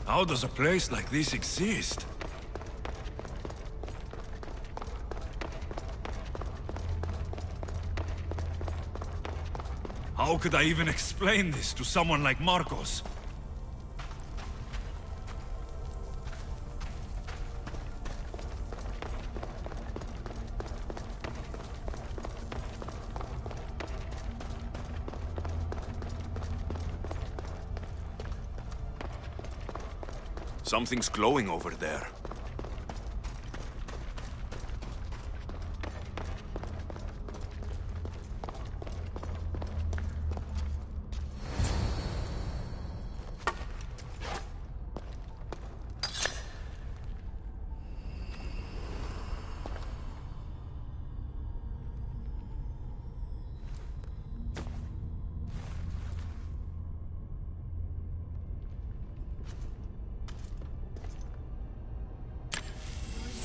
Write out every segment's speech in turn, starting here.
How does a place like this exist? How could I even explain this to someone like Marcos? Something's glowing over there.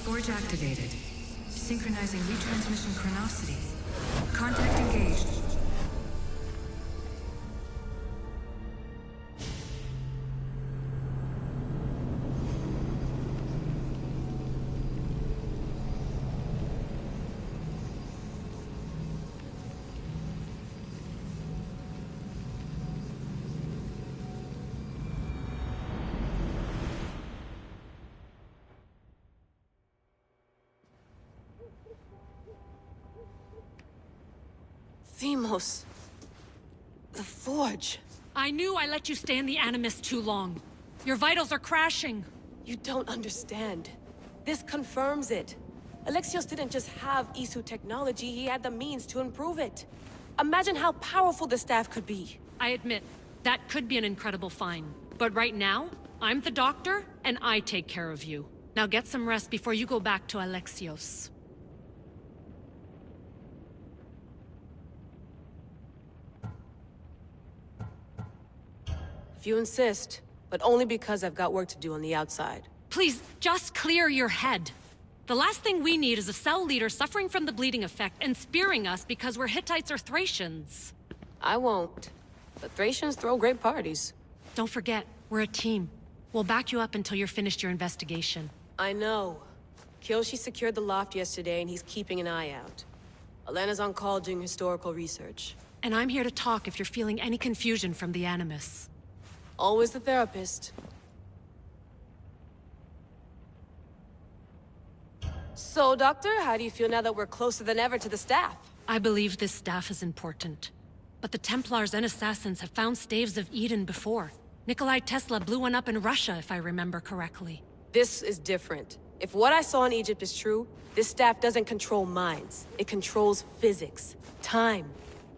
Forge activated. Synchronizing retransmission chronicity. Contact engaged. Themos. The Forge. I knew I let you stay in the Animus too long. Your vitals are crashing. You don't understand. This confirms it. Alexios didn't just have Isu technology, he had the means to improve it. Imagine how powerful the staff could be. I admit, that could be an incredible find. But right now, I'm the doctor, and I take care of you. Now get some rest before you go back to Alexios. If you insist, but only because I've got work to do on the outside. Please, just clear your head. The last thing we need is a cell leader suffering from the bleeding effect and spearing us because we're Hittites or Thracians. I won't. But Thracians throw great parties. Don't forget, we're a team. We'll back you up until you're finished your investigation. I know. Kyoshi secured the loft yesterday and he's keeping an eye out. Elena's on call doing historical research. And I'm here to talk if you're feeling any confusion from the Animus. Always the therapist. So, Doctor, how do you feel now that we're closer than ever to the staff? I believe this staff is important. But the Templars and Assassins have found staves of Eden before. Nikolai Tesla blew one up in Russia, if I remember correctly. This is different. If what I saw in Egypt is true, this staff doesn't control minds. It controls physics, time.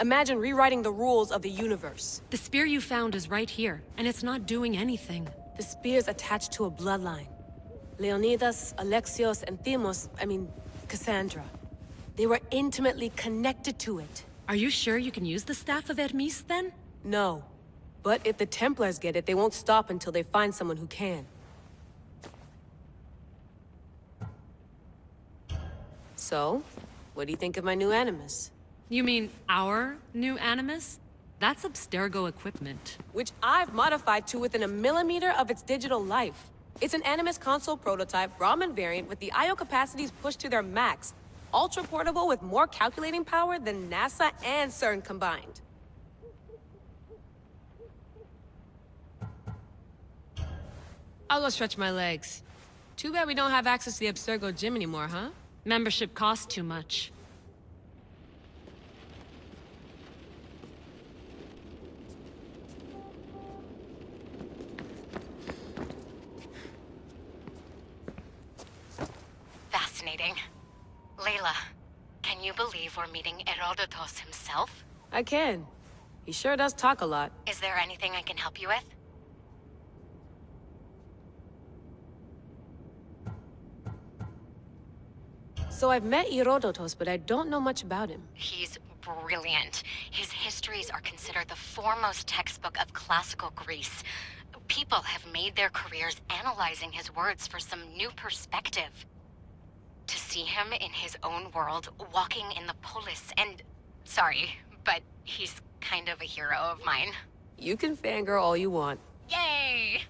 Imagine rewriting the rules of the universe. The spear you found is right here, and it's not doing anything. The spear's attached to a bloodline. Leonidas, Alexios, and Cassandra. They were intimately connected to it. Are you sure you can use the Staff of Hermes, then? No. But if the Templars get it, they won't stop until they find someone who can. So, what do you think of my new Animus? You mean our new Animus? That's Abstergo equipment. Which I've modified to within a millimeter of its digital life. It's an Animus console prototype, Raman variant with the I/O capacities pushed to their max. Ultra-portable with more calculating power than NASA and CERN combined. I'll go stretch my legs. Too bad we don't have access to the Abstergo gym anymore, huh? Membership costs too much. Fascinating. Layla, can you believe we're meeting Herodotus himself? I can. He sure does talk a lot. Is there anything I can help you with? So I've met Herodotus, but I don't know much about him. He's brilliant. His histories are considered the foremost textbook of classical Greece. People have made their careers analyzing his words for some new perspective. To see him in his own world, walking in the polis, and... Sorry, but he's kind of a hero of mine. You can fangirl all you want. Yay!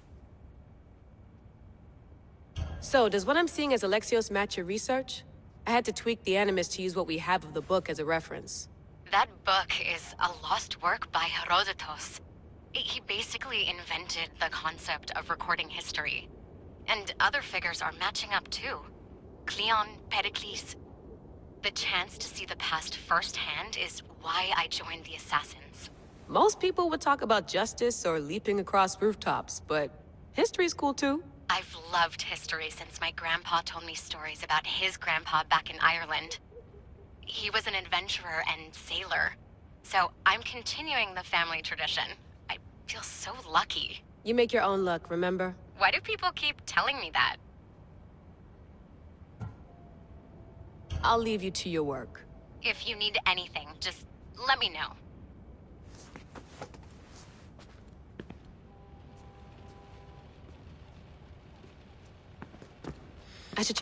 So, does what I'm seeing as Alexios match your research? I had to tweak the Animus to use what we have of the book as a reference. That book is a lost work by Herodotus. He basically invented the concept of recording history. And other figures are matching up too. Cleon, Pericles. The chance to see the past firsthand is why I joined the Assassins. Most people would talk about justice or leaping across rooftops, but history's cool too. I've loved history since my grandpa told me stories about his grandpa back in Ireland. He was an adventurer and sailor, so I'm continuing the family tradition. I feel so lucky. You make your own luck, remember? Why do people keep telling me that? I'll leave you to your work. If you need anything, just let me know. I should...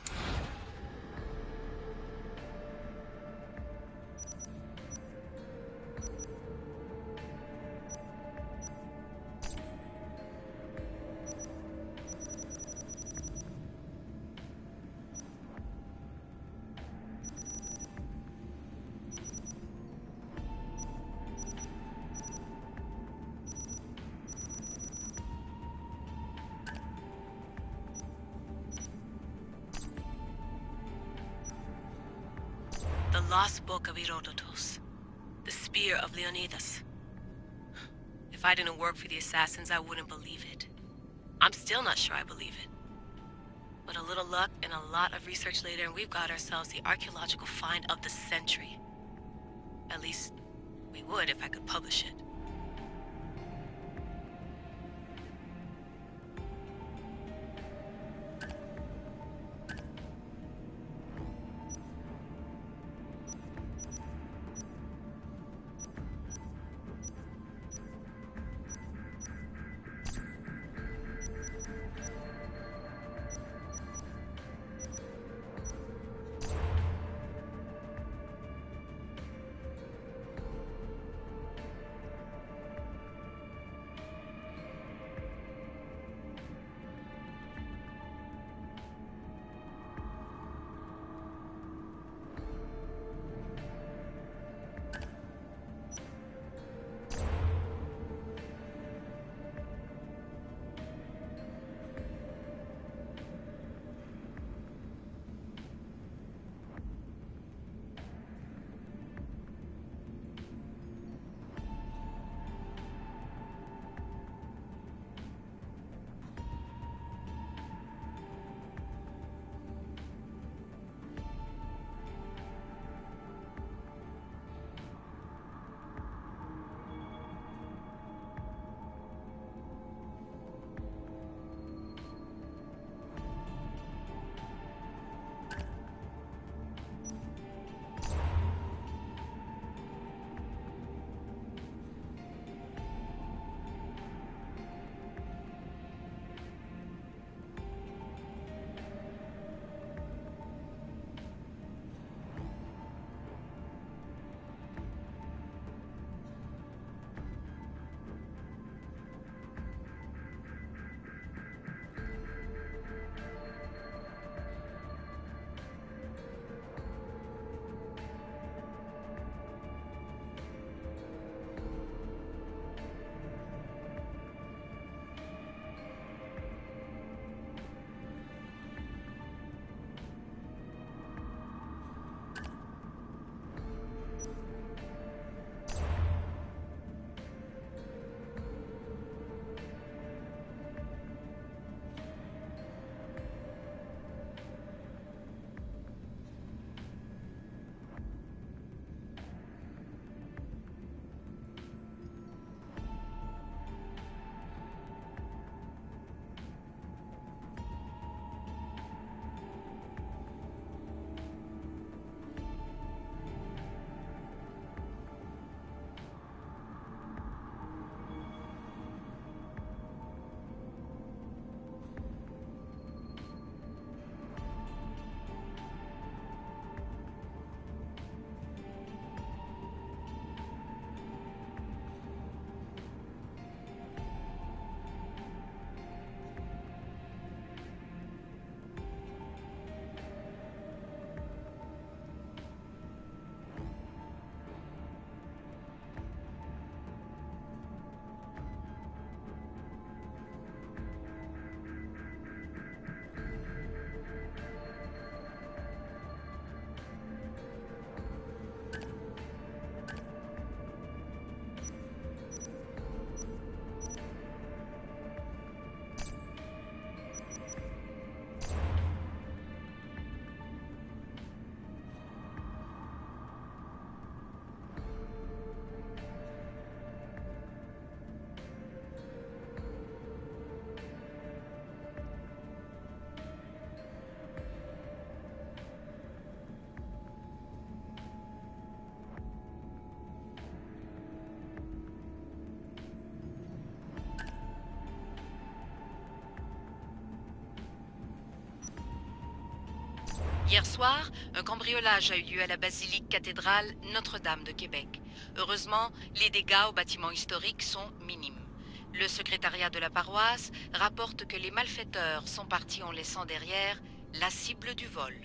The Lost Book of Herodotus. The Spear of Leonidas. If I didn't work for the Assassins, I wouldn't believe it. I'm still not sure I believe it. But a little luck and a lot of research later, and we've got ourselves the archaeological find of the century. At least, we would if I could publish it. Hier soir, un cambriolage a eu lieu à la basilique cathédrale Notre-Dame de Québec. Heureusement, les dégâts au bâtiment historique sont minimes. Le secrétariat de la paroisse rapporte que les malfaiteurs sont partis en laissant derrière la cible du vol.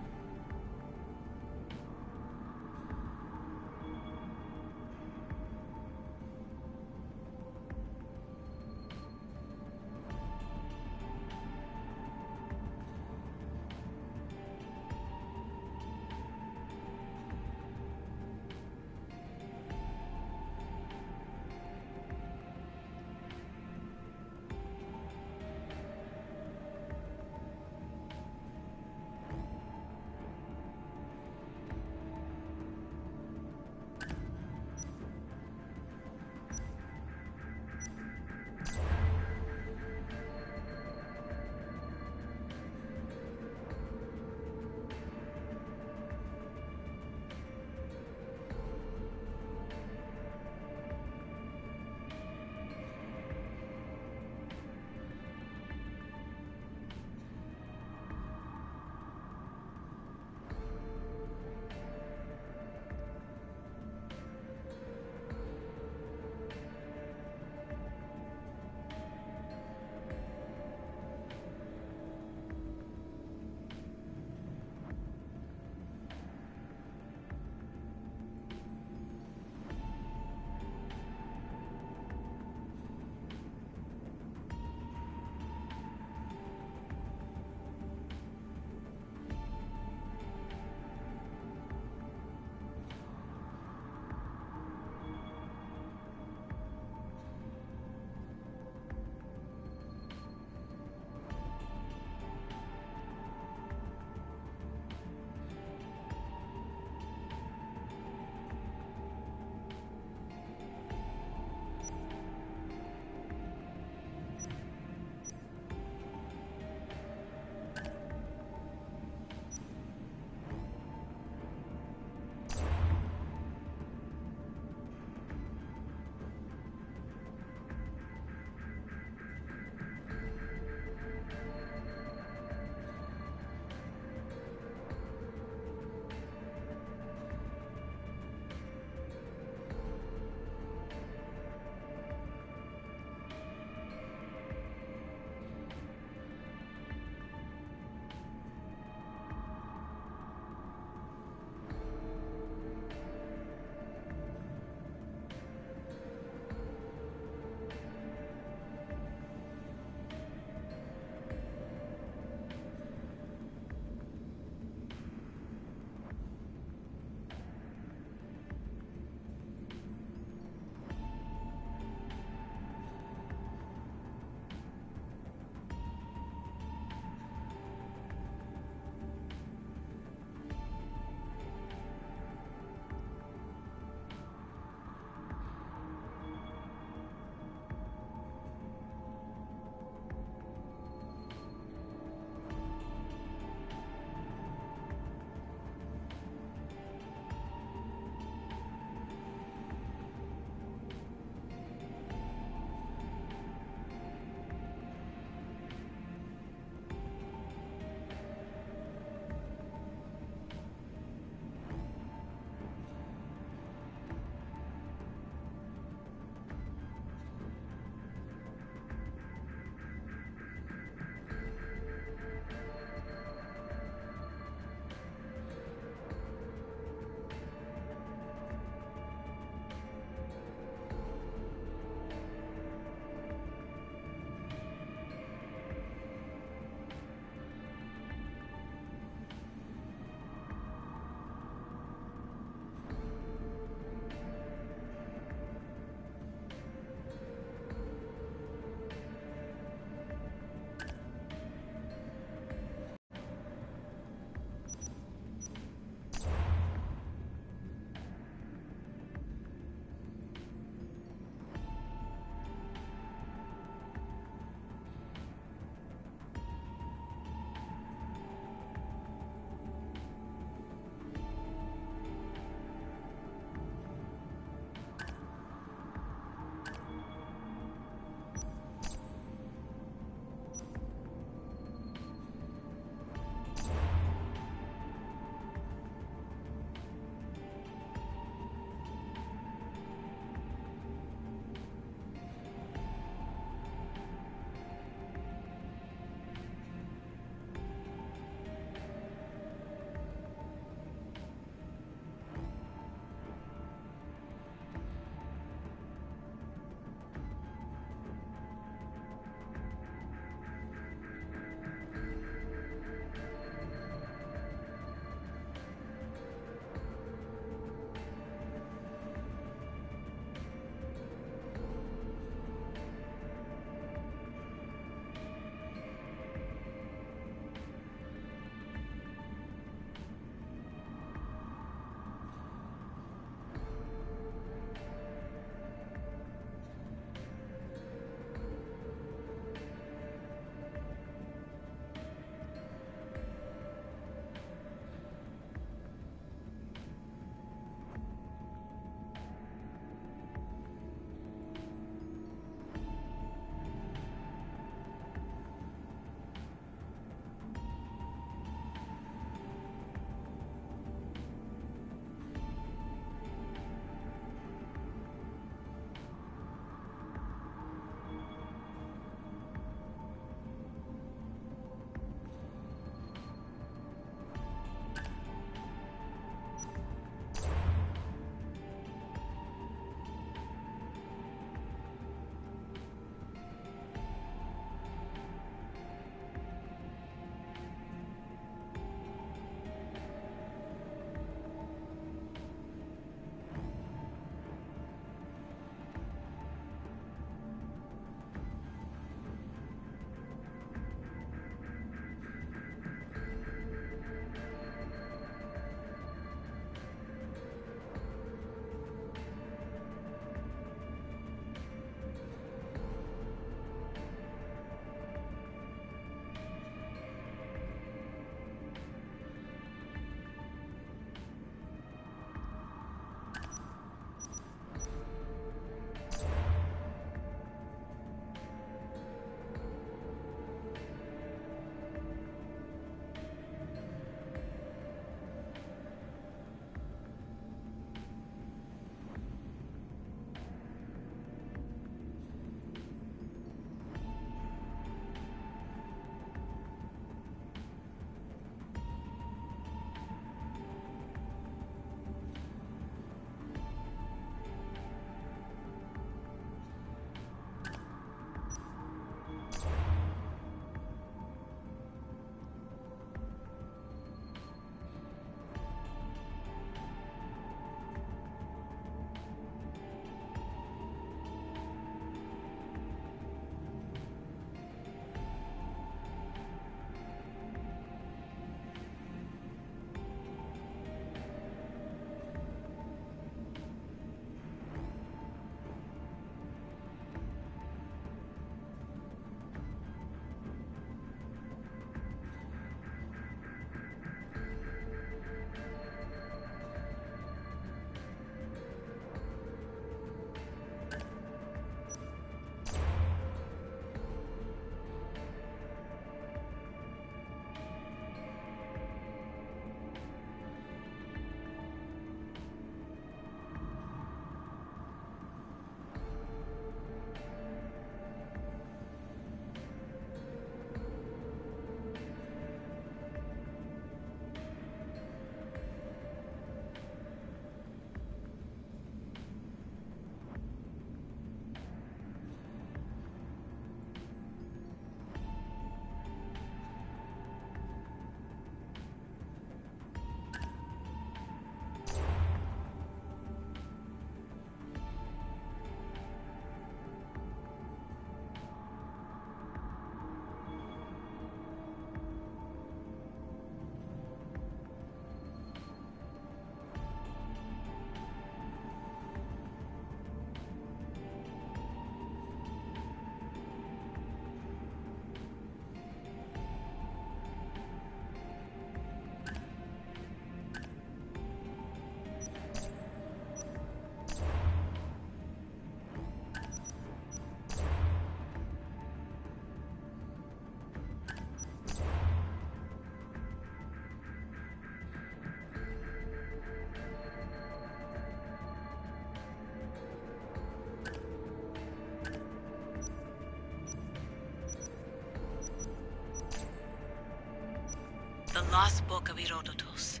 lost book of Herodotus.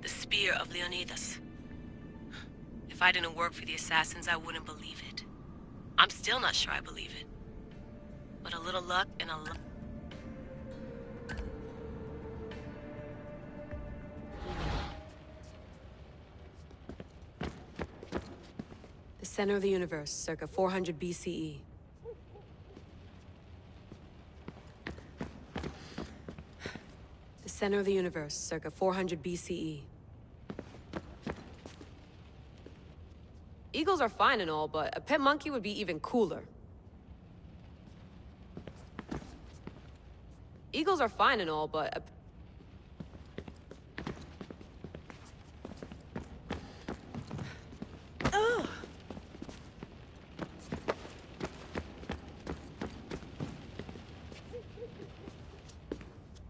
The spear of Leonidas. If I didn't work for the assassins, I wouldn't believe it. I'm still not sure I believe it. But a little luck and a lot... The center of the universe, circa 400 BCE. The center of the universe, circa 400 BCE. Eagles are fine and all, but a pet monkey would be even cooler. Eagles are fine and all, but a...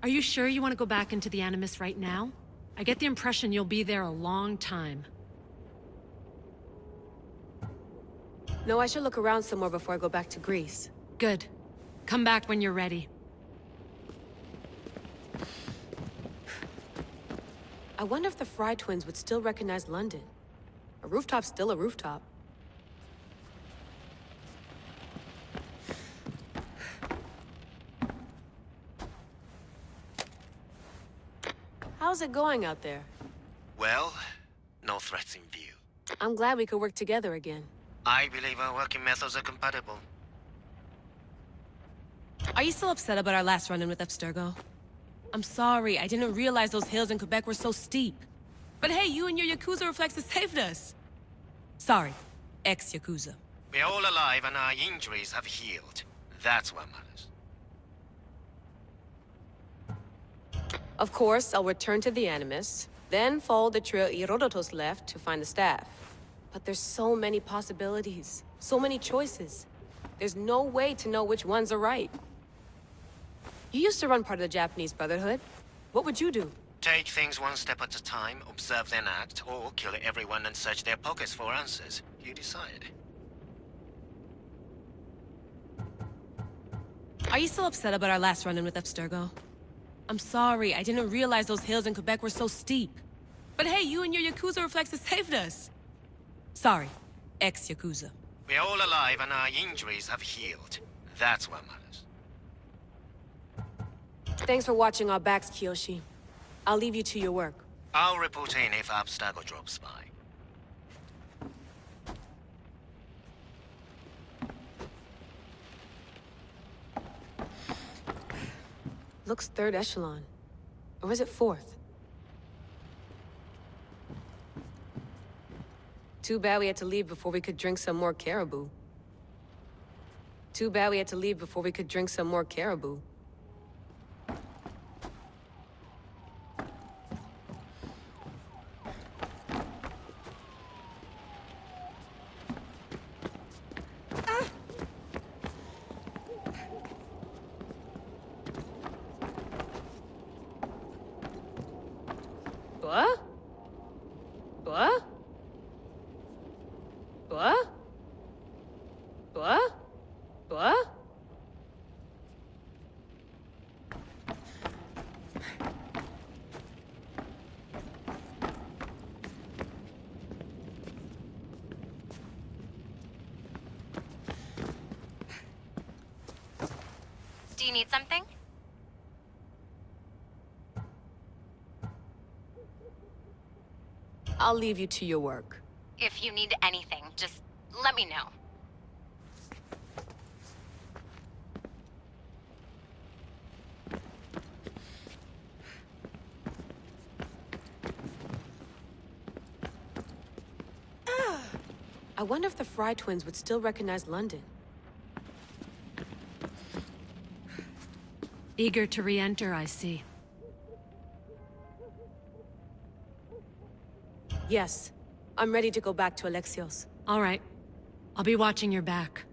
Are you sure you want to go back into the Animus right now? I get the impression you'll be there a long time. No, I should look around some more before I go back to Greece. Good. Come back when you're ready. I wonder if the Fry twins would still recognize London. A rooftop's still a rooftop. How's it going out there? Well, no threats in view. I'm glad we could work together again. I believe our working methods are compatible. Are you still upset about our last run-in with Abstergo? I'm sorry, I didn't realize those hills in Quebec were so steep. But hey, you and your Yakuza reflexes saved us. Sorry, ex-Yakuza. We're all alive and our injuries have healed. That's what matters. Of course, I'll return to the Animus, then follow the trail Herodotus left to find the staff. But there's so many possibilities, so many choices. There's no way to know which ones are right. You used to run part of the Japanese Brotherhood. What would you do? Take things one step at a time, observe then act, or kill everyone and search their pockets for answers. You decide. Are you still upset about our last run-in with Abstergo? I'm sorry, I didn't realize those hills in Quebec were so steep. But hey, you and your Yakuza reflexes saved us. Sorry, ex-Yakuza. We're all alive and our injuries have healed. That's what matters. Thanks for watching our backs, Kiyoshi. I'll leave you to your work. I'll report in if Abstergo drops by. Looks third echelon. Or is it fourth? Too bad we had to leave before we could drink some more caribou. Too bad we had to leave before we could drink some more caribou. What? What? What? What? What? Do you need something? I'll leave you to your work. If you need anything, just let me know. I wonder if the Fry twins would still recognize London. Eager to re-enter, I see. Yes. I'm ready to go back to Alexios. All right. I'll be watching your back.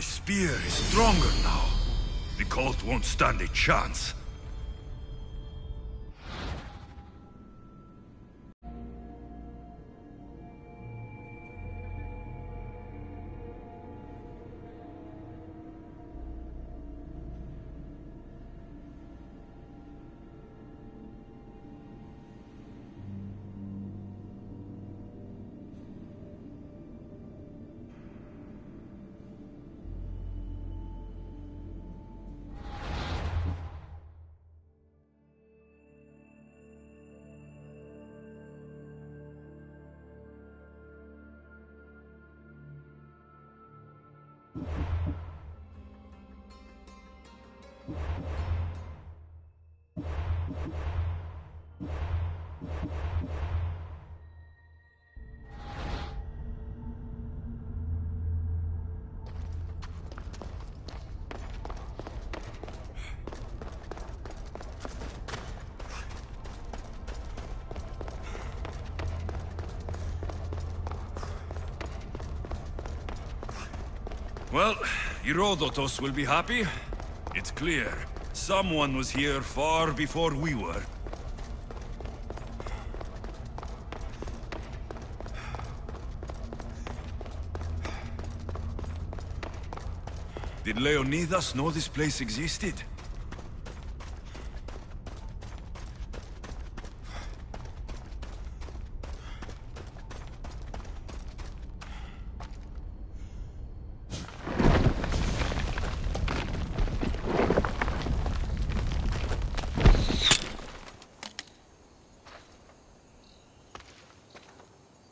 spear is stronger now. The cult won't stand a chance. Well, Herodotus will be happy. It's clear. Someone was here far before we were. Did Leonidas know this place existed?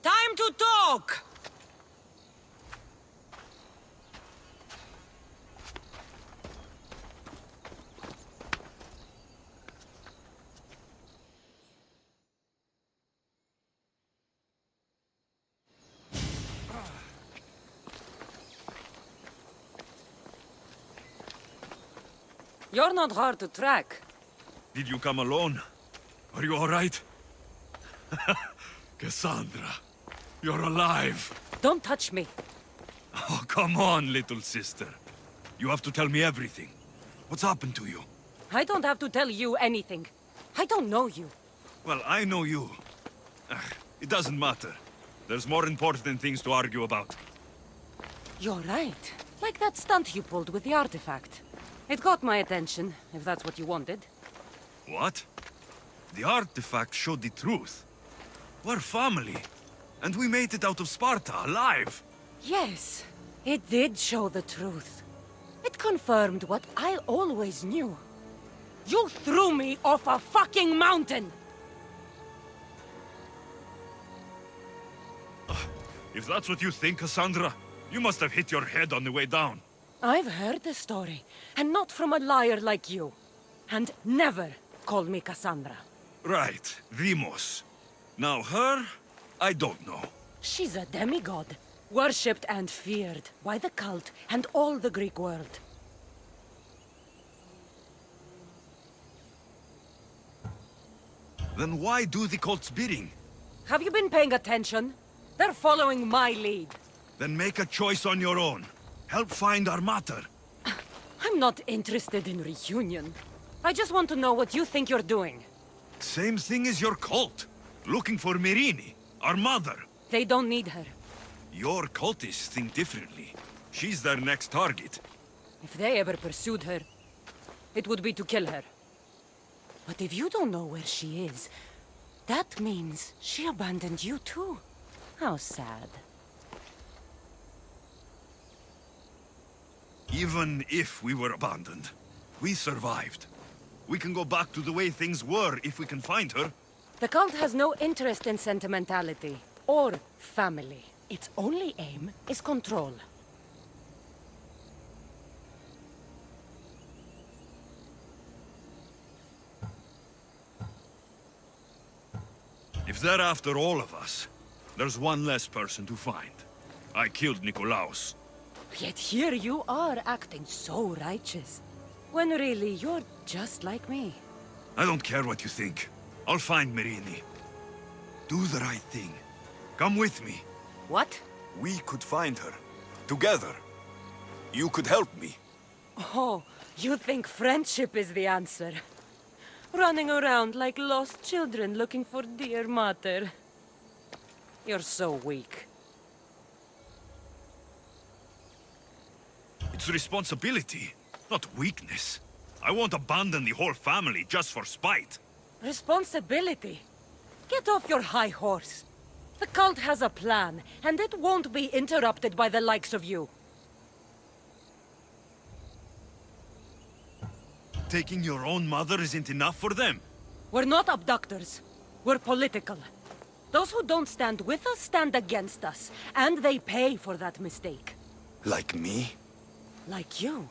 Time to talk! You're not hard to track. Did you come alone? Are you all right? Cassandra, you're alive. Don't touch me. Oh, come on, little sister. You have to tell me everything. What's happened to you? I don't have to tell you anything. I don't know you. Well, I know you. It doesn't matter. There's more important things to argue about. You're right. Like that stunt you pulled with the artifact. It got my attention, if that's what you wanted. What? The artifact showed the truth. We're family. And we made it out of Sparta, alive. Yes, it did show the truth. It confirmed what I always knew. You threw me off a fucking mountain! If that's what you think, Cassandra, you must have hit your head on the way down. I've heard the story, and not from a liar like you. And never call me Cassandra. Right, Demos. Now her, I don't know. She's a demigod, worshipped and feared by the cult and all the Greek world. Then why do the cult's bidding? Have you been paying attention? They're following my lead. Then make a choice on your own. Help find our mater. I'm not interested in reunion. I just want to know what you think you're doing. Same thing as your cult. Looking for Myrrine, our mother. They don't need her. Your cultists think differently. She's their next target. If they ever pursued her, it would be to kill her. But if you don't know where she is, that means she abandoned you too. How sad. Even if we were abandoned, we survived. We can go back to the way things were if we can find her. The cult has no interest in sentimentality or family. Its only aim is control. If they're after all of us, there's one less person to find. I killed Nikolaos. Yet here you are acting so righteous. When really you're just like me. I don't care what you think. I'll find Myrrine. Do the right thing. Come with me. What? We could find her. Together. You could help me. Oh, you think friendship is the answer? Running around like lost children looking for dear mother. You're so weak. It's responsibility, not weakness. I won't abandon the whole family just for spite. Responsibility? Get off your high horse. The cult has a plan, and it won't be interrupted by the likes of you. Taking your own mother isn't enough for them. We're not abductors. We're political. Those who don't stand with us stand against us, and they pay for that mistake. Like me? Like you.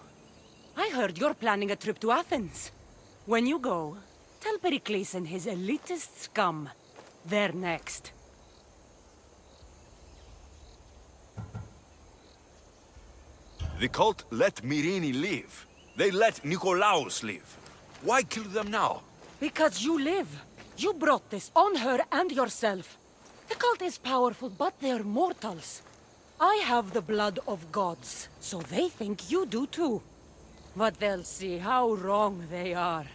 I heard you're planning a trip to Athens. When you go, tell Pericles and his elitist scum they're next. The cult let Myrrine live. They let Nikolaos live. Why kill them now? Because you live. You brought this on her and yourself. The cult is powerful, but they're mortals. I have the blood of gods, so they think you do too. But they'll see how wrong they are.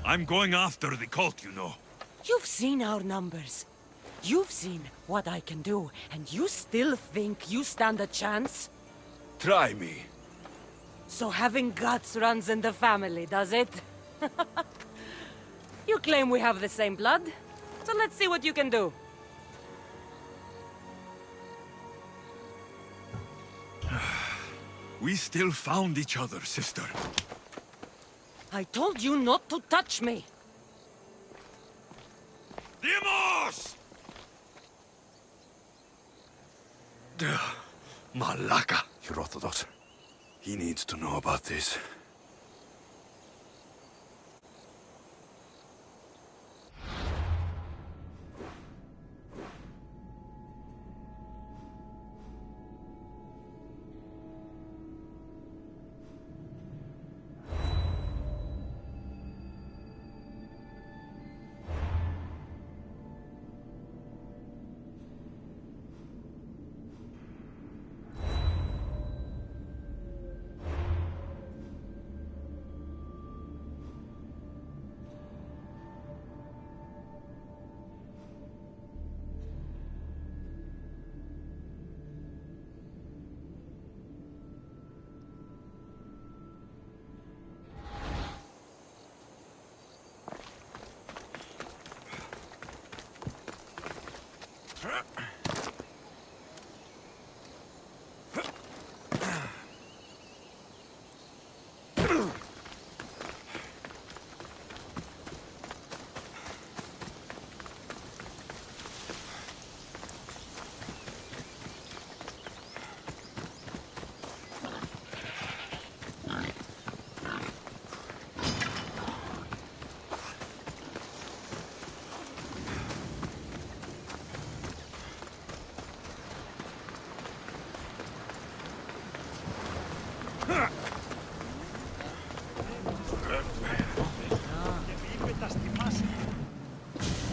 I'm going after the cult, you know. You've seen our numbers. You've seen what I can do, and you still think you stand a chance? Try me. So having guts runs in the family, does it? You claim we have the same blood, so let's see what you can do. We still found each other, sister. I told you not to touch me! Demos! Malaka. Herodotus. He needs to know about this.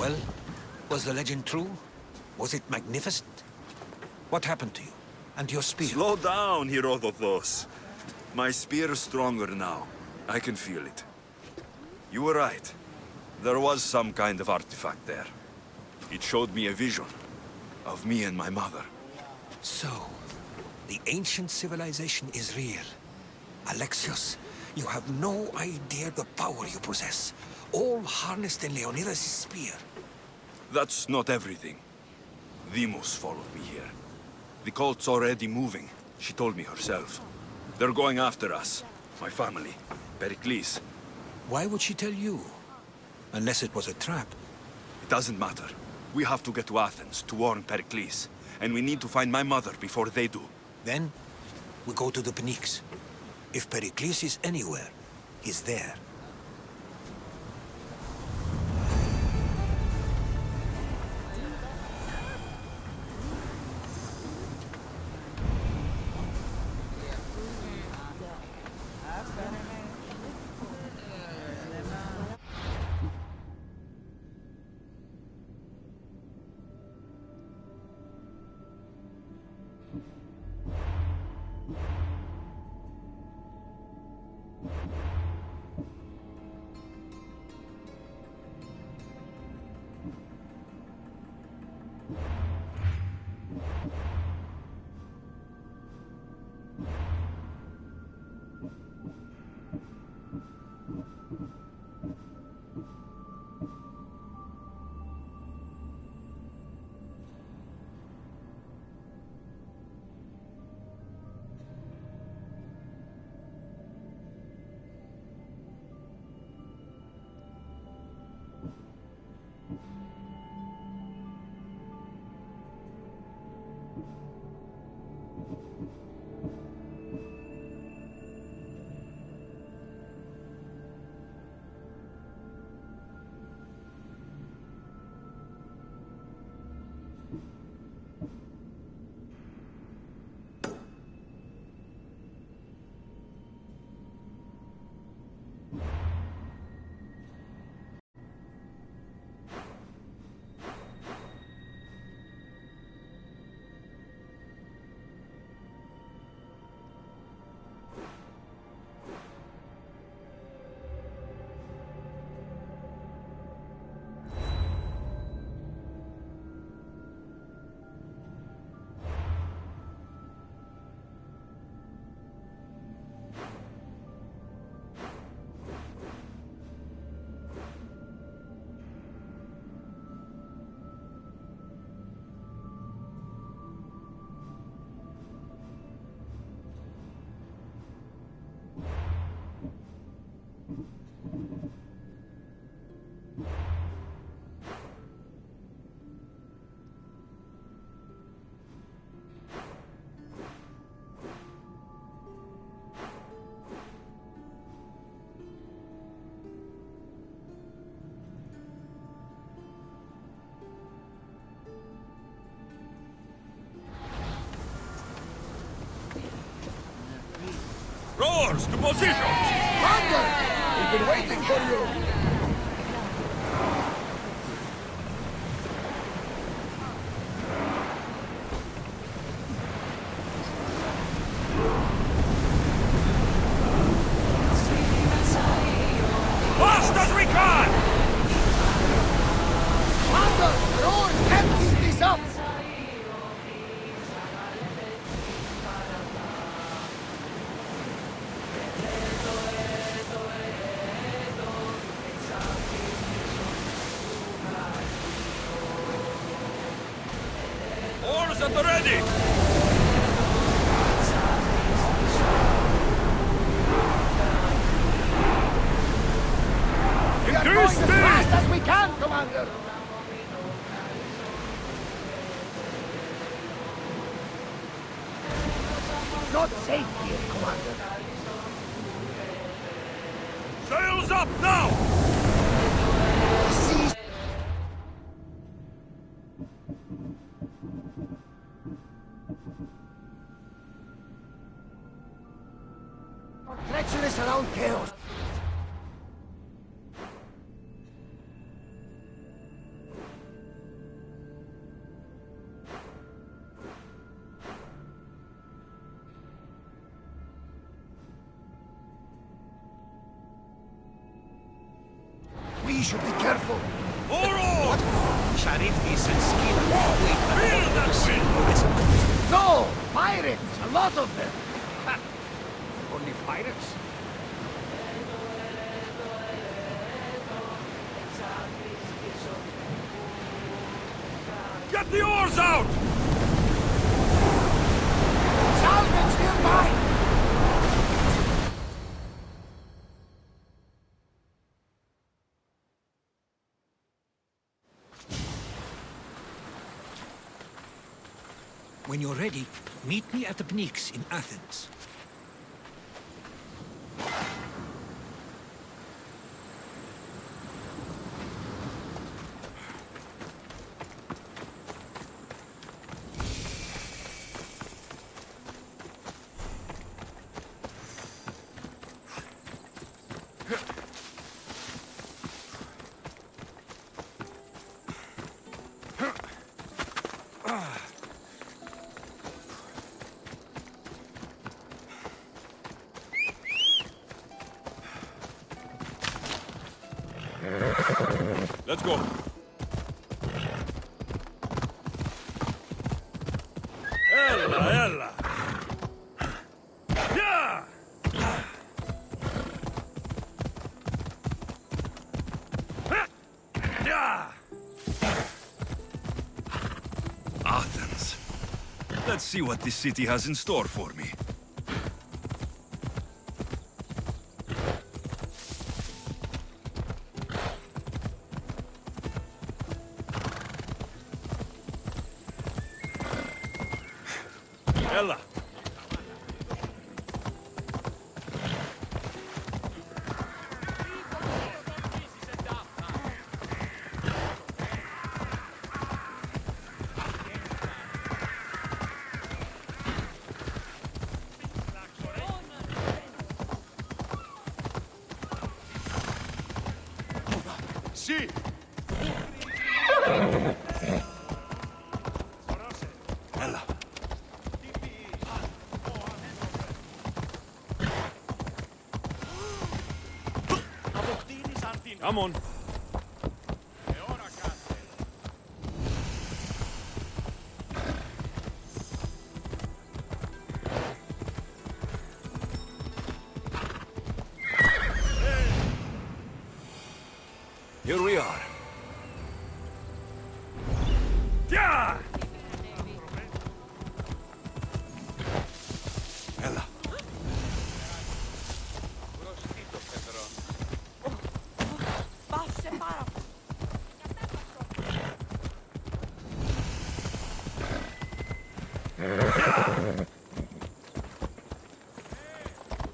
Well, was the legend true? Was it magnificent? What happened to you? And your spear? Slow down, Herodotus. My spear is stronger now. I can feel it. You were right. There was some kind of artifact there. It showed me a vision of me and my mother. So, the ancient civilization is real. Alexios, you have no idea the power you possess. All harnessed in Leonidas' spear. That's not everything. Demos followed me here. The cult's already moving. She told me herself. They're going after us. My family. Pericles. Why would she tell you? Unless it was a trap. It doesn't matter. We have to get to Athens to warn Pericles. And we need to find my mother before they do. Then, we go to the Pnyx. If Pericles is anywhere, he's there. Rowers, to positions! Commander! We've been waiting for you! Fast as we can! Commander! Rowers can't keep this up! Oars at the ready! We are going Increase as speed! fast as we can, Commander! Not safe here, Commander. Sails up now! Seize... Treacherous around chaos. We should be careful. Forward! Sharifis and Skila. Feel that wind! No! Pirates! A lot of them! Ha. Only pirates? Get the oars out! Salvage nearby! When you're ready, meet me at the Pnyx in Athens. Let's go. Ella, ella. Yeah! Yeah! Athens. Let's see what this city has in store for me. Ella. Sì. Ella. Come on. Here we are. Yeah! Ella.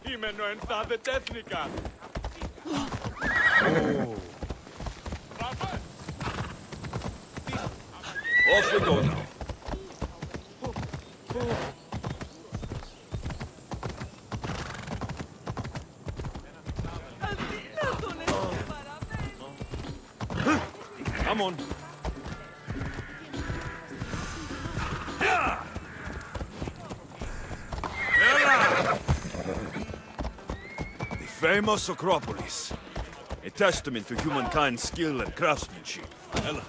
Είμαι νοενθάδε τέθνικα. Off we go now. Come on. The famous Acropolis. A testament to humankind's skill and craftsmanship. Ella.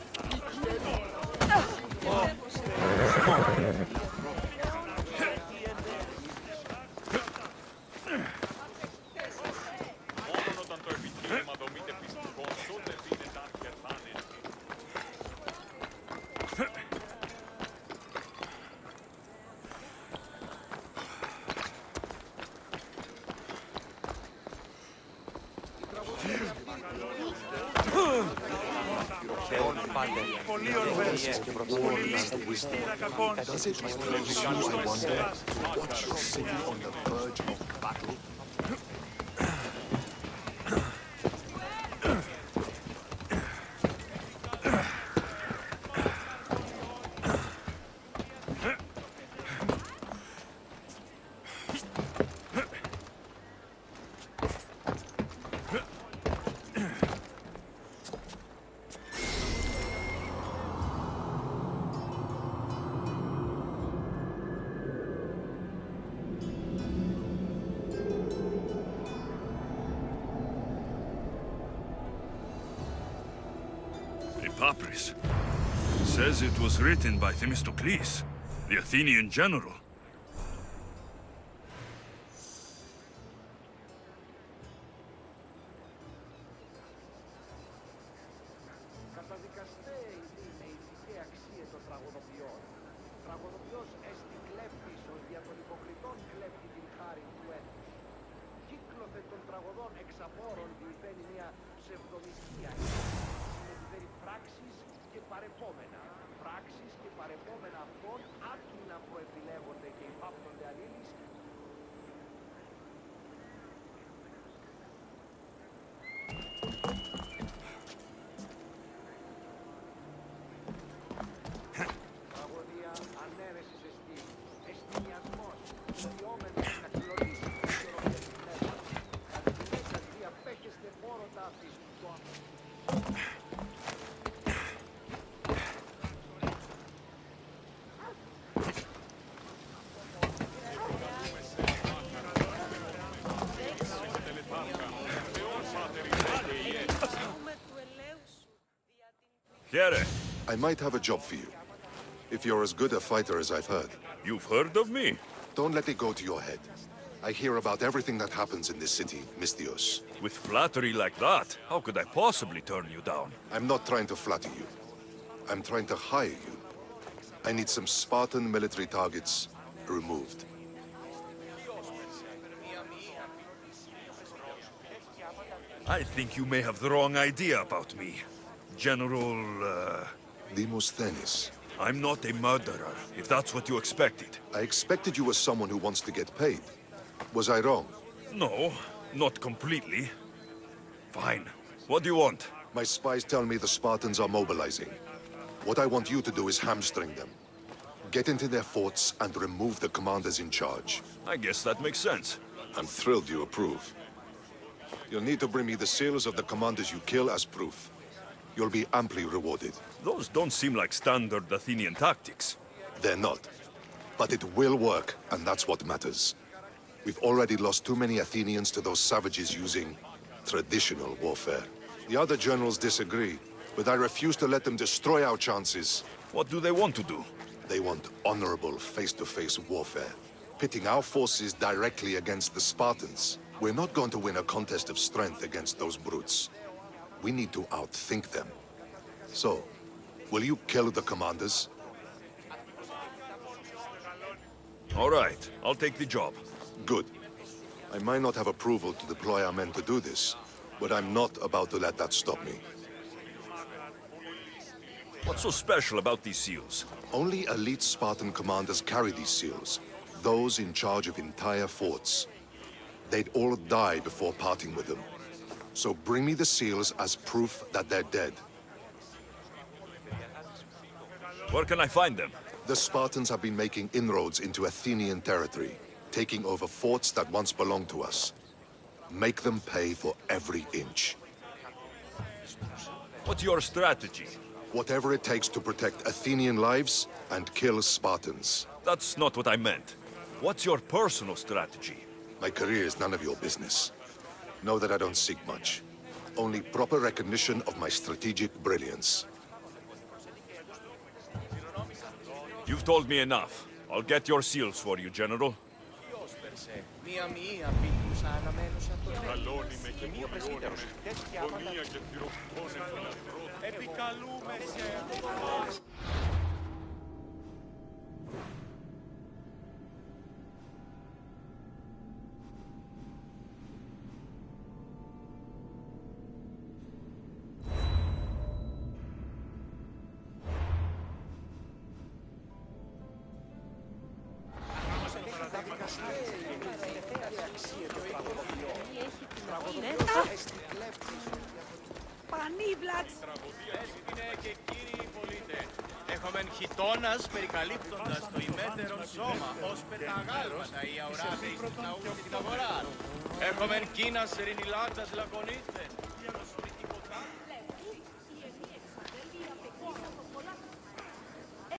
Does it please you, I wonder, to watch your city on the verge of battle? Papyrus. Says it was written by Themistocles, the Athenian general. Here. I might have a job for you. If you're as good a fighter as I've heard. You've heard of me? Don't let it go to your head. I hear about everything that happens in this city, Misthios. With flattery like that, how could I possibly turn you down? I'm not trying to flatter you. I'm trying to hire you. I need some Spartan military targets removed. I think you may have the wrong idea about me. General, Demosthenes. I'm not a murderer, if that's what you expected. I expected you as someone who wants to get paid. Was I wrong? No, not completely. Fine. What do you want? My spies tell me the Spartans are mobilizing. What I want you to do is hamstring them. Get into their forts and remove the commanders in charge. I guess that makes sense. I'm thrilled you approve. You'll need to bring me the seals of the commanders you kill as proof. You'll be amply rewarded. Those don't seem like standard Athenian tactics. They're not. But it will work, and that's what matters. We've already lost too many Athenians to those savages using traditional warfare. The other generals disagree, but I refuse to let them destroy our chances. What do they want to do? They want honorable face-to-face warfare, pitting our forces directly against the Spartans. We're not going to win a contest of strength against those brutes. We need to outthink them. So, will you kill the commanders? All right, I'll take the job. Good. I might not have approval to deploy our men to do this, but I'm not about to let that stop me. What's so special about these seals? Only elite Spartan commanders carry these seals, those in charge of entire forts. They'd all die before parting with them. So bring me the seals as proof that they're dead. Where can I find them? The Spartans have been making inroads into Athenian territory, taking over forts that once belonged to us. Make them pay for every inch. What's your strategy? Whatever it takes to protect Athenian lives and kill Spartans. That's not what I meant. What's your personal strategy? My career is none of your business. Know that I don't seek much. Only proper recognition of my strategic brilliance. You've told me enough. I'll get your seals for you, General. Πανίβλατς! Έχομεν χιτώνας περικαλύπτοντας το ημέτερο σώμα, ως πεταγάλματα η αοράδη ναού και την αγορά. Έχομεν κίνας ερηνιλάτας λακωνίθεν.